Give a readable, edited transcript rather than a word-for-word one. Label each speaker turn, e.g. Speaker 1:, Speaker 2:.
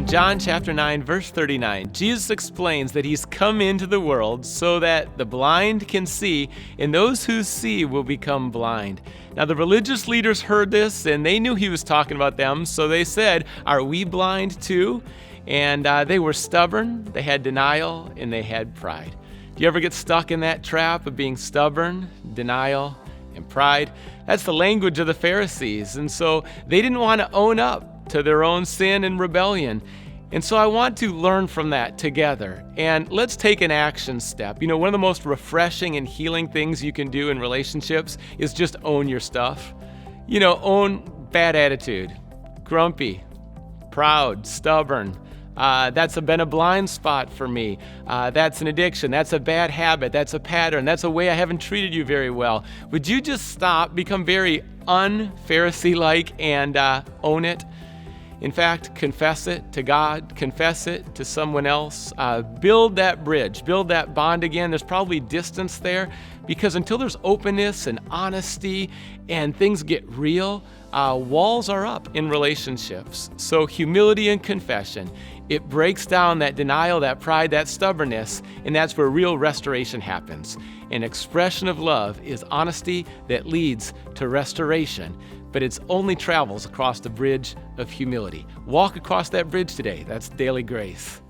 Speaker 1: John chapter 9, verse 39, Jesus explains that he's come into the world so that the blind can see, and those who see will become blind. Now, the religious leaders heard this, and they knew he was talking about them, so they said, "Are we blind too?" And they were stubborn, they had denial, and they had pride. Do you ever get stuck in that trap of being stubborn, denial, and pride? That's the language of the Pharisees, and so they didn't want to own up to their own sin and rebellion. And so I want to learn from that together. And let's take an action step. You know, one of the most refreshing and healing things you can do in relationships is just own your stuff. You know, own bad attitude, grumpy, proud, stubborn. That's been a blind spot for me. That's an addiction. That's a bad habit. That's a pattern. That's a way I haven't treated you very well. Would you just stop, become very un-Pharisee-like, and own it? In fact, confess it to God, confess it to someone else, build that bridge, build that bond again. There's probably distance there because until there's openness and honesty and things get real, walls are up in relationships. So humility and confession, it breaks down that denial, that pride, that stubbornness, and that's where real restoration happens. An expression of love is honesty that leads to restoration, but it only travels across the bridge of humility. Walk across that bridge today. That's daily grace.